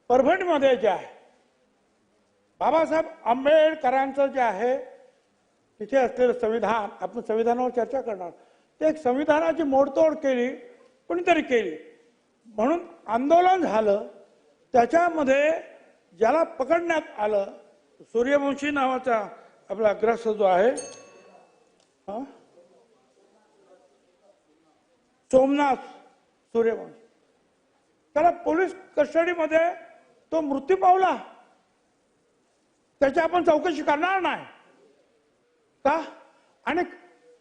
परभणीमध्ये जे आहे बाबासाहेब आंबेडकरांचं जे आहे तिथे असलेलं संविधान, आपण संविधानावर चर्चा करणार, ते एक संविधानाची मोडतोड केली, कोणीतरी केली म्हणून आंदोलन झालं. त्याच्यामध्ये ज्याला पकडण्यात आलं सूर्यवंशी नावाचा आपला ग्रस्त जो आहे सोमनाथ सूर्यवंशी, त्याला पोलीस कस्टडीमध्ये तो मृत्यू पावला. त्याची आपण चौकशी करणार नाही का? आणि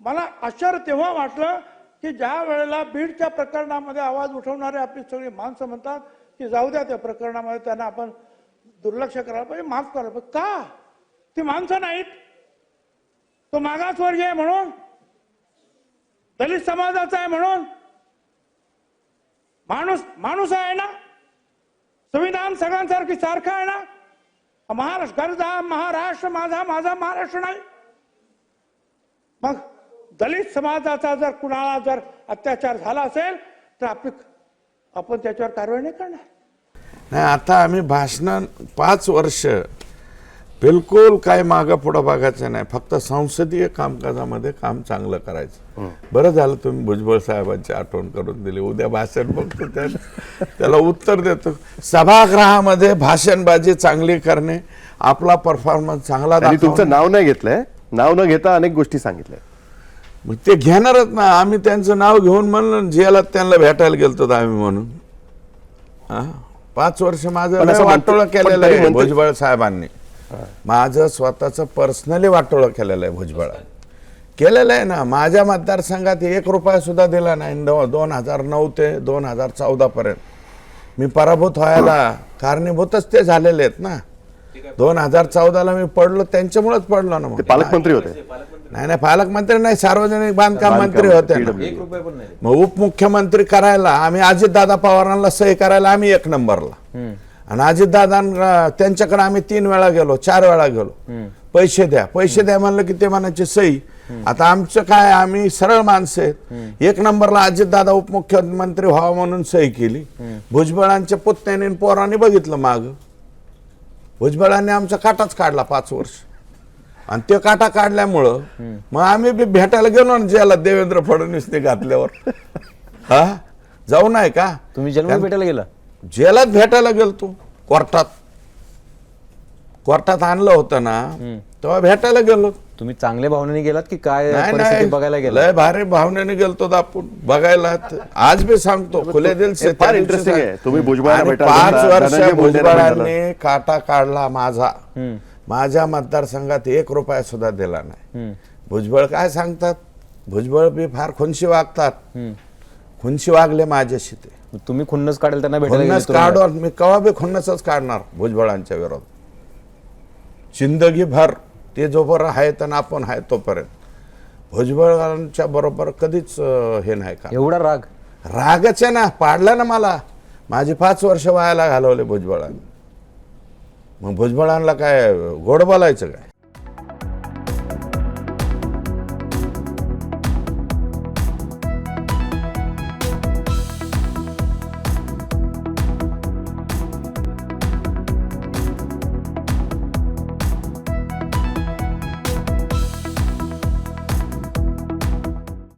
मला आश्चर्य तेव्हा वाटलं की ज्या वेळेला बीडच्या प्रकरणामध्ये आवाज उठवणारे आपली सगळी माणसं म्हणतात की जाऊ द्या त्या प्रकरणामध्ये त्यांना आपण दुर्लक्ष करायला पाहिजे, माफ करायला पाहिजे. का? ती माणसं नाहीत, तो मागासवर्गीय आहे म्हणून, दलित समाजाचा आहे म्हणून, माणूस आहे ना, संविधान सगळ्यांसारखी सारखं आहे ना. महाराष्ट्र महाराष्ट्र माझा महाराष्ट्र नाही. मग दलित समाजाचा जर कुणाला जर अत्याचार झाला असेल तर आपण त्याच्यावर कारवाई नाही करणार. नाही, आता आम्ही भाषण 5 वर्ष बिलकुल काय मागं पुढं बघायचं नाही, फक्त संसदीय कामकाजामध्ये काम चांगलं करायचं. बरं झालं तुम्ही भुजबळ साहेबांची आठवण करून दिली. उद्या भाषण बघतो त्याला उत्तर देतो. सभागृहामध्ये भाषणबाजी चांगली करणे, आपला परफॉर्मन्स चांगला दाखवणे. तुमचं नाव नाही घेतलंय, नाव न घेता अनेक गोष्टी सांगितल्या. मग ते घेणारच ना. आम्ही त्यांचं नाव घेऊन म्हणलं जेलात त्यांना भेटायला गेलतो आम्ही म्हणून. 5 वर्ष माझं वाटोळं केलेलं आहे भुजबळ साहेबांनी. माझं स्वतःचं पर्सनली वाटोळं केलेलं आहे भुजबळांनी. केलेलं आहे ना. माझ्या मतदारसंघात 1 रुपया सुद्धा दिला नाही 2009 ते 2014 पर्यंत. मी पराभूत व्हायला कारणीभूतच ते झालेले आहेत ना. 2014ला मी पडलो त्यांच्यामुळेच पडलो ना. पालकमंत्री होते. नाही, पालकमंत्री नाही, सार्वजनिक बांधकाम मंत्री होते ना. मग उपमुख्यमंत्री करायला आम्ही अजितदादा पवारांना सही करायला आम्ही 1 नंबरला. आणि अजितदादांना त्यांच्याकडे आम्ही 3 वेळा गेलो, 4 वेळा गेलो. पैसे द्या म्हणलं की ते म्हणायचे सही. आता आमचं काय, आम्ही सरळ माणसं आहेत. 1 नंबरला अजितदादा उपमुख्यमंत्री व्हावं म्हणून सही केली. भुजबळांच्या पुतण्याने पोरांनी बघितलं माग. भुजबळांनी आमचा काटाच काढला 5 वर्ष. आणि ते काटा काढल्यामुळं मग आम्ही बी भेटायला गेलो ना जेला देवेंद्र फडणवीसने घातल्यावर. जाऊ नाही का तुम्ही जन्म भेटायला गेला? जेलात भेटायला गेलतो. कोर्टात आणलं होतं ना तेव्हा भेटायला गेलो. तुम्ही चांगल्या भावनेने गेलात की काय नाही परिस्थिती बघायला गेला? लय भारी भावनेने गेलतो आपण बघायला. आज बी सांगतो खुले दिल से. फार इंटरेस्टिंग आहे. तुम्ही 5 वर्ष भुजबळांनी काटा काढला माझा. माझ्या मतदारसंघात 1 रुपया सुद्धा दिला नाही. भुजबळ काय सांगतात, भुजबळ बी फार खुनशी वागतात. खुनशी वागले माझ्याशी ते. तुम्ही खुन्नस काढेल त्यांना भेटायला खुन्नस काढून मी कवा बी खुन्नसच काढणार भुजबळांच्या विरोधात. जिंदगीभर ते जोपर्यंत आहेत आणि आपण आहे तोपर्यंत भुजबळांच्या बरोबर कधीच हे नाही का. एवढा रागच आहे ना. पाडला ना मला. माझी 5 वर्ष वायाला घालवले भुजबळांनी. मग भुजबळांना काय गोड बोलायचं काय?